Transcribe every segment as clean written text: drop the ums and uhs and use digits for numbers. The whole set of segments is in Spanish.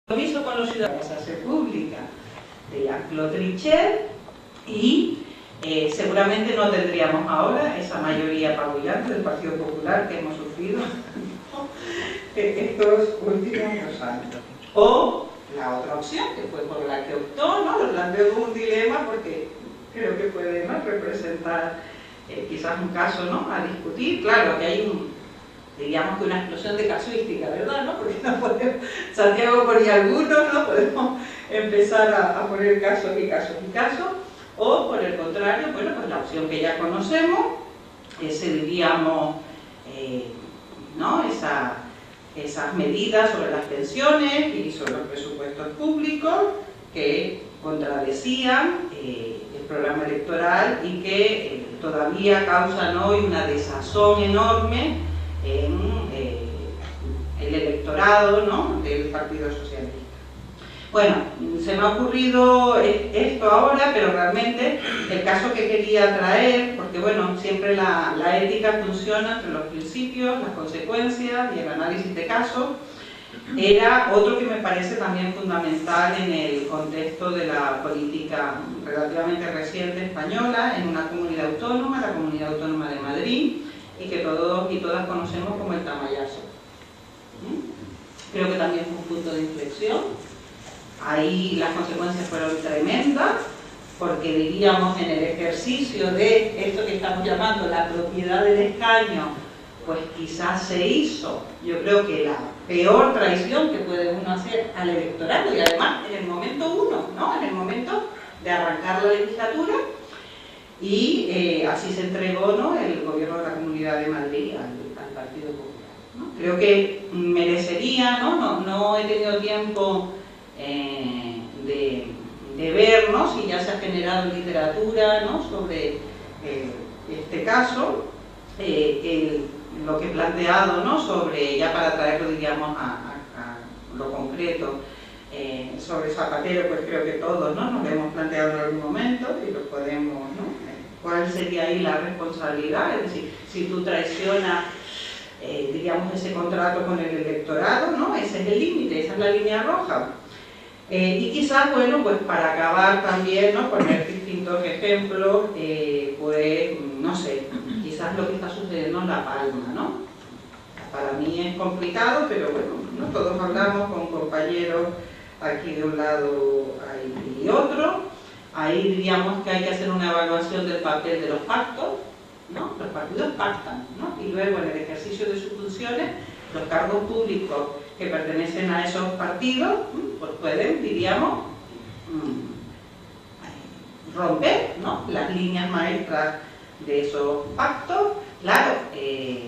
Compromiso con los ciudadanos a hacer pública de Jean-Claude Trichet y seguramente no tendríamos ahora esa mayoría apabullante del Partido Popular que hemos sufrido estos últimos 2 años. O la otra opción, que fue por la que optó, ¿no? Lo planteo como un dilema porque creo que puede, ¿no?, representar quizás un caso, ¿no?, a discutir. Claro que hay diríamos que una explosión de casuística, ¿verdad?, ¿no? Porque no podemos, Santiago ponía algunos, no podemos empezar a poner casos y casos y casos, o por el contrario, bueno, pues la opción que ya conocemos, diríamos, ¿no?, esas medidas sobre las pensiones y sobre los presupuestos públicos que contradecían el programa electoral y que todavía causan hoy una desazón enorme en el electorado, ¿no?, del Partido Socialista. Bueno, se me ha ocurrido esto ahora, pero realmente el caso que quería traer, porque bueno, siempre la ética funciona entre los principios, las consecuencias y el análisis de casos, era otro que me parece también fundamental en el contexto de la política relativamente reciente española, en una comunidad autónoma, la Comunidad Autónoma de Madrid, y que todos y todas conocemos como el Tamayazo. Creo que también fue un punto de inflexión. Ahí las consecuencias fueron tremendas, porque diríamos en el ejercicio de esto que estamos llamando la propiedad del escaño, pues quizás se hizo, yo creo que la peor traición que puede uno hacer al electorado, y además en el momento uno, ¿no?, en el momento de arrancar la legislatura. Y así se entregó, ¿no?, el gobierno de la Comunidad de Madrid al Partido Popular, ¿no? Creo que merecería, no he tenido tiempo de ver, ¿no?, si ya se ha generado literatura, ¿no?, sobre este caso, lo que he planteado, ¿no?, sobre, ya para traerlo, diríamos, a lo concreto, sobre Zapatero, pues creo que todos, ¿no?, nos lo hemos planteado en algún momento y lo podemos, ¿no?, ¿cuál sería ahí la responsabilidad? Es decir, si tú traicionas, diríamos, ese contrato con el electorado, ¿no?, ese es el límite, esa es la línea roja. Y quizás, bueno, pues para acabar también, ¿no?, poner distintos ejemplos, pues, no sé, quizás lo que está sucediendo en La Palma, ¿no? Para mí es complicado, pero bueno, ¿no?, todos hablamos con compañeros aquí de un lado y otro. Ahí diríamos que hay que hacer una evaluación del papel de los pactos, ¿no? Los partidos pactan, ¿no? Y luego en el ejercicio de sus funciones, los cargos públicos que pertenecen a esos partidos, pues pueden, diríamos, romper, ¿no?, las líneas maestras de esos pactos. Claro,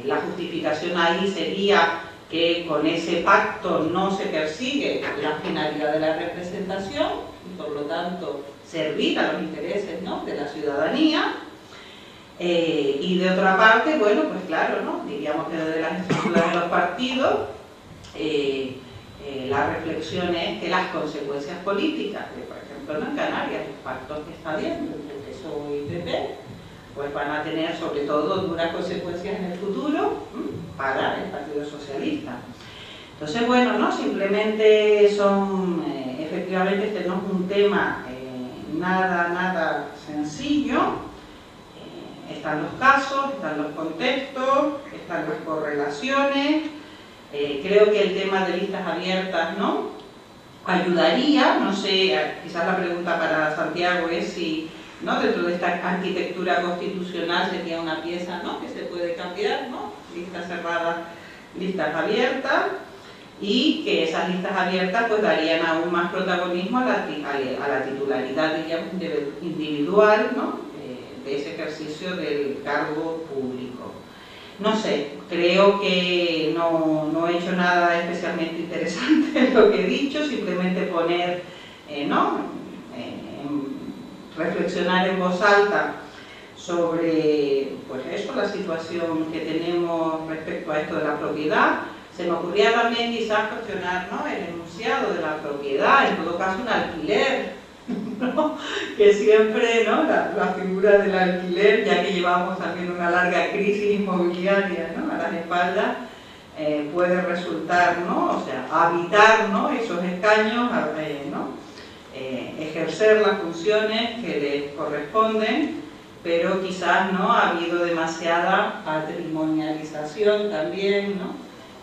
la justificación ahí sería que con ese pacto no se persigue la finalidad de la representación y por lo tanto servir a los intereses, ¿no?, de la ciudadanía. Y de otra parte, bueno, pues claro, ¿no?, diríamos que desde las estructuras de los partidos la reflexión es que las consecuencias políticas, por ejemplo, ¿no?, en Canarias, los pactos que está habiendo entre PSOE y PP, pues van a tener sobre todo duras consecuencias en el futuro para el Partido Socialista. Entonces, bueno, ¿no?, simplemente son, efectivamente, este no es un tema nada sencillo. Están los casos, están los contextos, están las correlaciones. Creo que el tema de listas abiertas, ¿no?, ayudaría, no sé, quizás la pregunta para Santiago es si, ¿no?, dentro de esta arquitectura constitucional sería una pieza, ¿no?, que se puede cambiar, ¿no?, listas cerradas, listas abiertas, y que esas listas abiertas pues darían aún más protagonismo a la titularidad, diríamos, individual, ¿no?, de ese ejercicio del cargo público. No sé, creo que no he hecho nada especialmente interesante en lo que he dicho, simplemente poner, reflexionar en voz alta sobre, pues eso, la situación que tenemos respecto a esto de la propiedad. Se me ocurría también quizás cuestionar, ¿no?, el enunciado de la propiedad, en todo caso un alquiler, ¿no?, que siempre, ¿no?, la figura del alquiler, ya que llevamos también una larga crisis inmobiliaria, ¿no?, a las espaldas, puede resultar, ¿no? O sea, habitar, ¿no?, esos escaños, ¿no?, ejercer las funciones que les corresponden, pero quizás no ha habido demasiada patrimonialización también, ¿no?,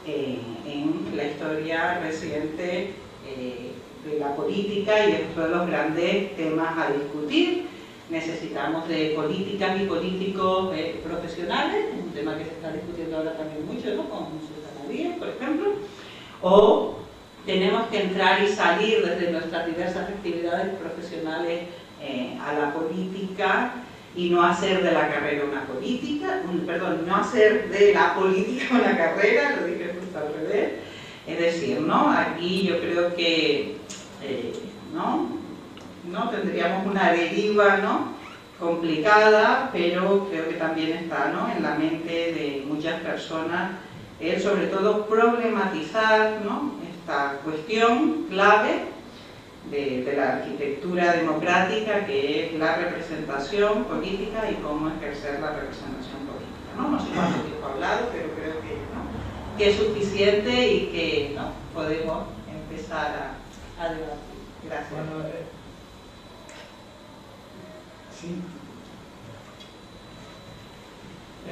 en la historia reciente de la política, y es uno de los grandes temas a discutir. Necesitamos de políticas y políticos profesionales, un tema que se está discutiendo ahora también mucho, ¿no?, con Susana Díaz, por ejemplo, o tenemos que entrar y salir desde nuestras diversas actividades profesionales a la política y no hacer de la carrera una política, perdón, no hacer de la política una carrera, lo dije justo al revés. Es decir, ¿no?, aquí yo creo que ¿no? Tendríamos una deriva, ¿no?, complicada, pero creo que también está, ¿no?, en la mente de muchas personas, sobre todo problematizar, ¿no?, esta cuestión clave de la arquitectura democrática, que es la representación política y cómo ejercer la representación política, ¿no? No sé cuánto tiempo he hablado, pero creo que, ¿no?, que es suficiente y que, ¿no?, podemos empezar a debatir. Gracias. Bueno, sí.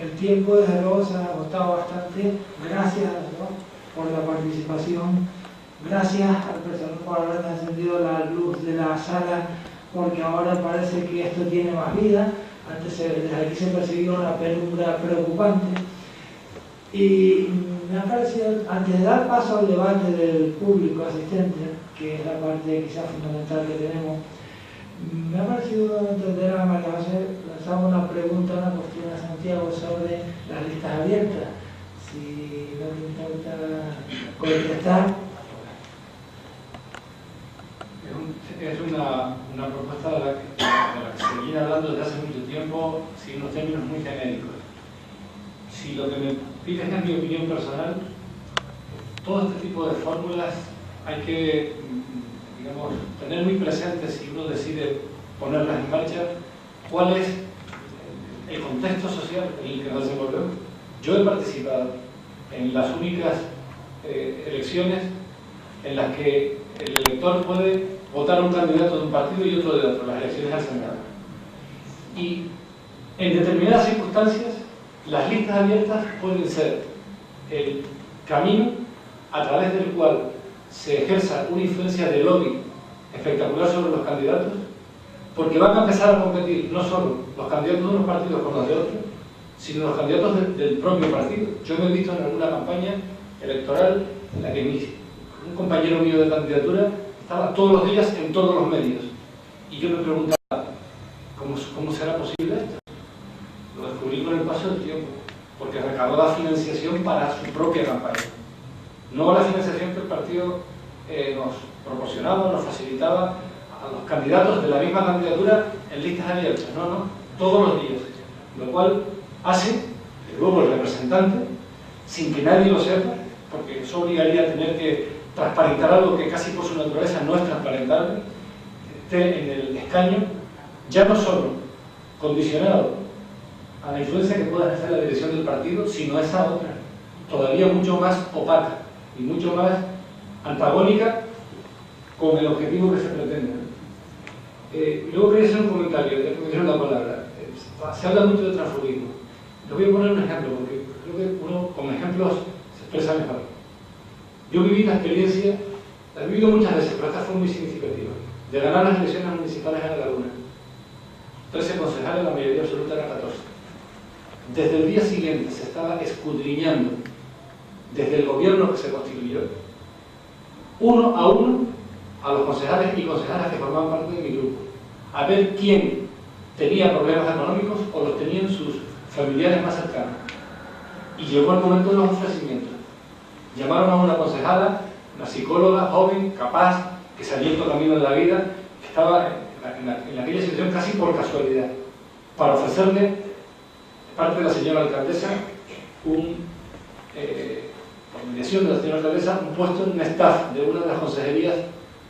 El tiempo desde luego se ha agotado bastante. Gracias, ¿no?, por la participación. Gracias al personal por haber encendido la luz de la sala, porque ahora parece que esto tiene más vida. Antes desde aquí se percibía una penumbra preocupante. Y me ha parecido, antes de dar paso al debate del público asistente, que es la parte quizás fundamental que tenemos, me ha parecido entender a María José lanzar una pregunta, una cuestión a Santiago sobre las listas abiertas. Si no te importa contestar. Es una propuesta de la que se viene hablando desde hace mucho tiempo, sin unos términos muy genéricos. Si lo que me pides es mi opinión personal, todo este tipo de fórmulas hay que, digamos, tener muy presente, si uno decide ponerlas en marcha, cuál es el contexto social en el que nos desenvolvemos. Yo he participado en las únicas elecciones en las que el elector puede votar a un candidato de un partido y otro de otro, las elecciones al Senado. Y en determinadas circunstancias, las listas abiertas pueden ser el camino a través del cual se ejerza una influencia de lobby espectacular sobre los candidatos, porque van a empezar a competir no solo los candidatos de unos partidos con los de otros, sino los candidatos del propio partido. Yo me he visto en alguna campaña electoral en la que un compañero mío de candidatura estaba todos los días en todos los medios, y yo me preguntaba, ¿cómo será posible esto? Lo descubrí con el paso del tiempo, porque recaudaba financiación para su propia campaña, no la financiación que el partido nos proporcionaba, nos facilitaba a los candidatos de la misma candidatura en listas abiertas, no, todos los días, lo cual hace que luego el representante, sin que nadie lo sepa, porque eso obligaría a tener que transparentar algo que casi por su naturaleza no es transparentable, esté en el escaño, ya no solo condicionado a la influencia que pueda ejercer la dirección del partido, sino a esa otra, todavía mucho más opaca y mucho más antagónica con el objetivo que se pretende. Luego quería hacer un comentario, ya que me dieron la palabra. Se habla mucho de transfugismo. Les voy a poner un ejemplo, porque creo que uno con ejemplos se expresa mejor. Yo viví la experiencia, la he vivido muchas veces, pero esta fue muy significativa, de ganar las elecciones municipales en La Laguna. 13 concejales, la mayoría absoluta era 14. Desde el día siguiente se estaba escudriñando, desde el gobierno que se constituyó, uno a los concejales y concejalas que formaban parte de mi grupo, a ver quién tenía problemas económicos o los tenían sus familiares más cercanos. Y llegó el momento de los ofrecimientos. Llamaron a una concejala, una psicóloga joven, capaz, que se había abierto camino en la vida, que estaba en aquella situación casi por casualidad, para ofrecerle, de parte de la señora alcaldesa, por mediación de la señora alcaldesa, un puesto en un staff de una de las consejerías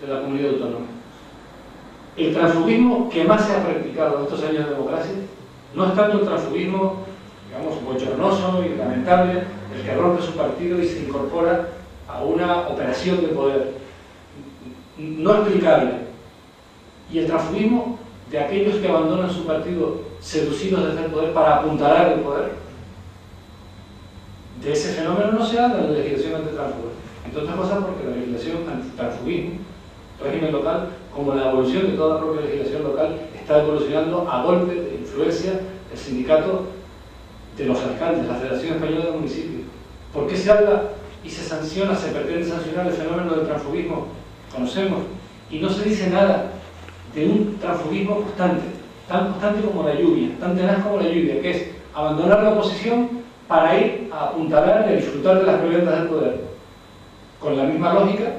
de la comunidad autónoma. El transfugismo que más se ha practicado en estos años de democracia no es tanto el transfugismo digamos, bochornoso y lamentable el que rompe su partido y se incorpora a una operación de poder no explicable. Y el transfugismo de aquellos que abandonan su partido seducidos desde el poder para apuntalar el poder, de ese fenómeno no se habla en la legislación antitransfuga. Entre otras cosas porque la legislación antitransfugismo, régimen local, como la evolución de toda la propia legislación local, está evolucionando a golpe de influencia del sindicato de los alcaldes, la Federación Española de Municipios. ¿Por qué se habla y se sanciona, se pretende sancionar el fenómeno del transfugismo? Conocemos. Y no se dice nada de un transfugismo constante, tan constante como la lluvia, tan tenaz como la lluvia, que es abandonar la oposición para ir a apuntalar y a disfrutar de las prebendas del poder. Con la misma lógica,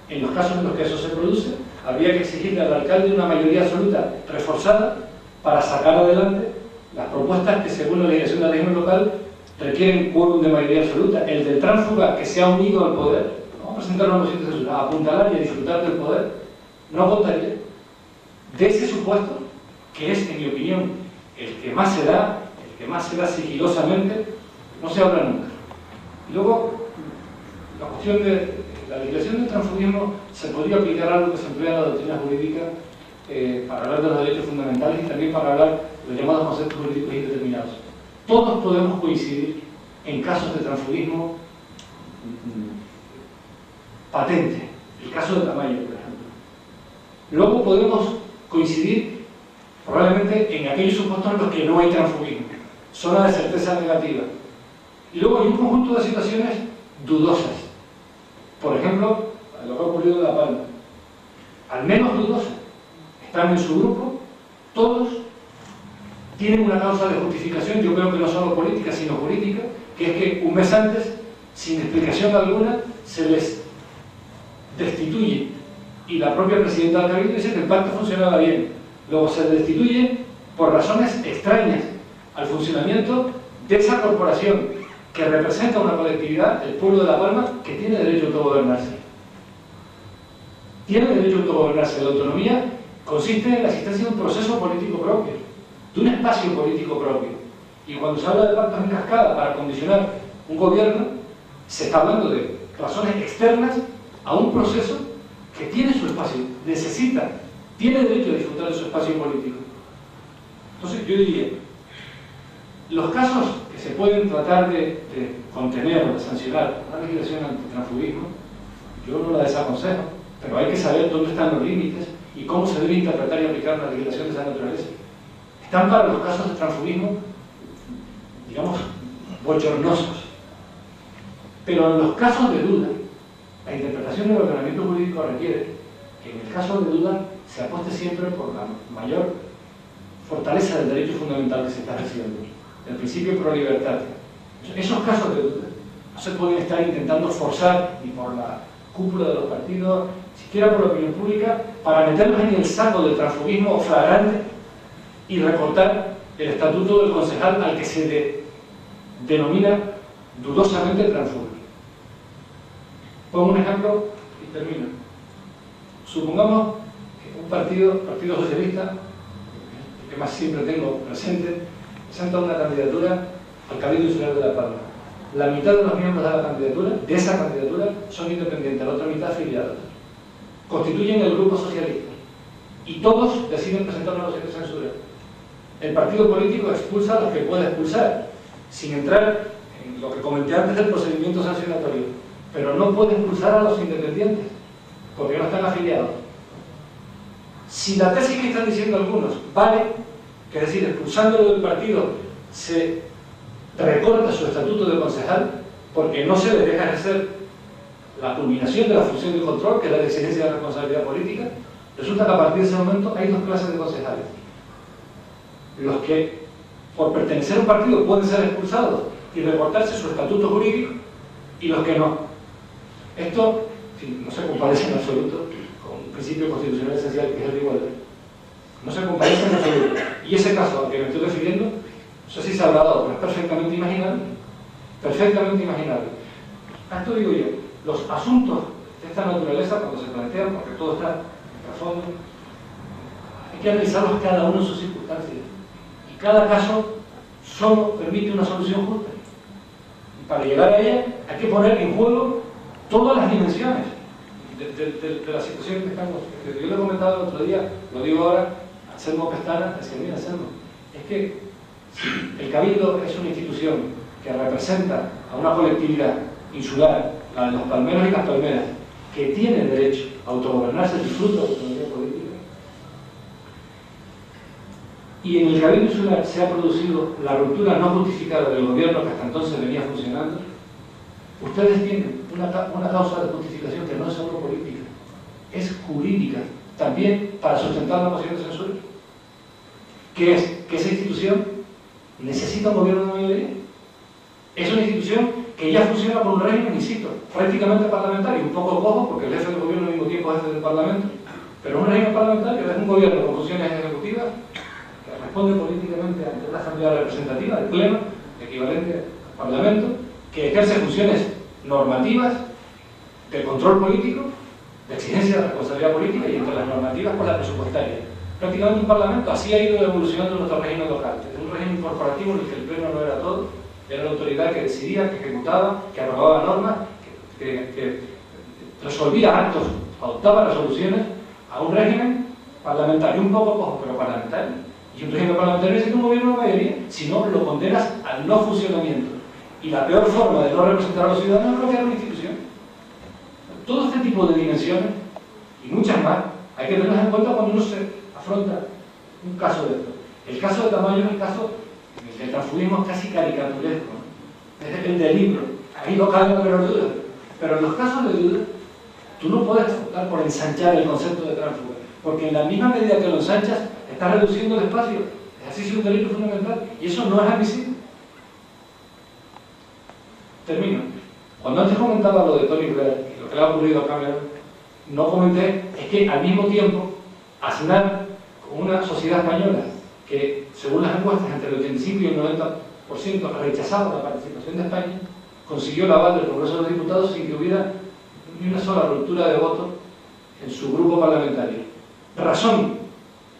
en los casos en los que eso se produce, habría que exigirle al alcalde una mayoría absoluta reforzada para sacar adelante las propuestas que, según la legislación del régimen local, requieren quórum de mayoría absoluta. El del tránsfuga que se ha unido al poder, vamos a presentar una moción de censura, a apuntalar y a disfrutar del poder, no contaría. De ese supuesto, que es, en mi opinión, el que más se da sigilosamente, no se habla nunca. Y luego, la cuestión de la legislación del transfugismo se podría aplicar a algo que se emplea en la doctrina jurídica para hablar de los derechos fundamentales y también para hablar de los llamados conceptos jurídicos indeterminados. Todos podemos coincidir en casos de transfugismo patente, el caso de Tamayo, por ejemplo. Luego podemos coincidir probablemente en aquellos supuestos en los que no hay transfugismo, zona de certeza negativa. Y luego hay un conjunto de situaciones dudosas. Por ejemplo, lo que ha ocurrido en La Palma. Al menos dudosas. Están en su grupo, todos tienen una causa de justificación, yo creo que no solo política, sino jurídica, que es que un mes antes, sin explicación alguna, se les destituye. Y la propia presidenta del Cabildo dice que el pacto funcionaba bien. Luego se destituye por razones extrañas al funcionamiento de esa corporación que representa una colectividad, el pueblo de La Palma, que tiene derecho a autogobernarse. Tiene derecho a autogobernarse. La autonomía consiste en la existencia de un proceso político propio, de un espacio político propio. Y cuando se habla de pactos en cascada para condicionar un gobierno, se está hablando de razones externas a un proceso que tiene su espacio, necesita, tiene derecho a disfrutar de su espacio político. Entonces yo diría, los casos que se pueden tratar de contener o de sancionar una legislación antitransfugismo, yo no la desaconsejo, pero hay que saber dónde están los límites y cómo se debe interpretar y aplicar una legislación de esa naturaleza. Están para los casos de transfugismo, digamos, bochornosos. Pero en los casos de duda, la interpretación del ordenamiento jurídico requiere que en el caso de duda se apueste siempre por la mayor fortaleza del derecho fundamental que se está recibiendo, el principio pro libertad. Esos casos de duda no se pueden estar intentando forzar ni por la cúpula de los partidos, siquiera por la opinión pública, para meterlos en el saco del transfugismo flagrante y recortar el estatuto del concejal al que se denomina dudosamente transfuga. Pongo un ejemplo y termino. Supongamos que un Partido Socialista, el que más siempre tengo presente, presenta una candidatura al Cabildo Insular de La Palma. La mitad de los miembros de la candidatura, de esa candidatura, son independientes, la otra mitad afiliados. Constituyen el grupo socialista y todos deciden presentar una moción de censura. El partido político expulsa a los que puede expulsar, sin entrar en lo que comenté antes del procedimiento sancionatorio, pero no puede expulsar a los independientes, porque no están afiliados. Si la tesis que están diciendo algunos vale, que es decir, expulsándolo del partido se recorta su estatuto de concejal, porque no se le deja ejercer la culminación de la función de control, que es la exigencia de la responsabilidad política, resulta que a partir de ese momento hay dos clases de concejales. Los que, por pertenecer a un partido, pueden ser expulsados y recortarse su estatuto jurídico, y los que no. Esto, en fin, no se comparece en absoluto con un principio constitucional esencial que es el de igualdad. No se comparece en absoluto. Y ese caso al que me estoy refiriendo, no sé si se habrá dado, pero es perfectamente imaginable. Perfectamente imaginable. A esto digo yo, los asuntos de esta naturaleza, cuando se plantean, porque todo está en trasfondo, hay que analizarlos cada uno en sus circunstancias. Y cada caso solo permite una solución justa. Y para llegar a ella hay que poner en juego todas las dimensiones de la situación que estamos. Yo le he comentado el otro día, lo digo ahora, Anselmo Pestana, es que mira, Anselmo, es que el Cabildo es una institución que representa a una colectividad insular, la de los palmeros y las palmeras, que tiene derecho a autogobernarse, disfruta de autonomía política. Y en el Cabildo insular se ha producido la ruptura no justificada del gobierno que hasta entonces venía funcionando. Ustedes tienen una causa de justificación que no es solo política, es jurídica, también para sustentar la moción de censura, que es que esa institución necesita un gobierno de mayoría. Es una institución que ya funciona por un régimen, insisto, prácticamente parlamentario, un poco cojo, porque el jefe del gobierno al mismo tiempo es jefe del Parlamento, pero un régimen parlamentario es un gobierno con funciones ejecutivas que responde políticamente ante una asamblea representativa, el Pleno, equivalente al Parlamento, que ejerce funciones normativas, de control político, de exigencia de responsabilidad política y entre las normativas por la presupuestaria. Prácticamente un Parlamento así ha ido evolucionando nuestro régimen local, desde un régimen corporativo en el que el Pleno no era todo, era la autoridad que decidía, que ejecutaba, que aprobaba normas, que resolvía actos, adoptaba resoluciones, a un régimen parlamentario, un poco cojo, pero parlamentario. Y un régimen parlamentario necesita un gobierno de mayoría, si no lo condenas al no funcionamiento. Y la peor forma de no representar a los ciudadanos es bloquear una institución. Todo este tipo de dimensiones, y muchas más, hay que tenerlas en cuenta cuando uno se afronta un caso de esto. El caso de Tamayo es el caso del transfugismo casi caricaturesco, ¿no? Es el del libro, ahí no cabe la menor duda. Pero en los casos de duda, tú no puedes optar por ensanchar el concepto de tránsfuga, porque en la misma medida que lo ensanchas, estás reduciendo el espacio, ejercicio de un derecho fundamental, y eso no es admisible. Termino. Cuando antes comentaba lo de Tony Blair y lo que le ha ocurrido a Cameron, no comenté, es que al mismo tiempo, Aznar, con una sociedad española que, según las encuestas, entre el 85 y el 90% rechazaba la participación de España, consiguió el aval del Congreso de los Diputados sin que hubiera ni una sola ruptura de voto en su grupo parlamentario. Razón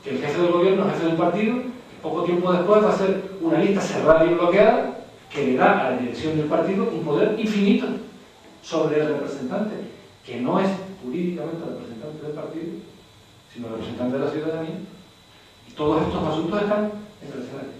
que el jefe del gobierno, jefe del partido, poco tiempo después va a hacer una lista cerrada y bloqueada que le da a la dirección del partido un poder infinito sobre el representante, que no es jurídicamente representante del partido, sino representante de la ciudadanía. Y todos estos asuntos están en el escenario.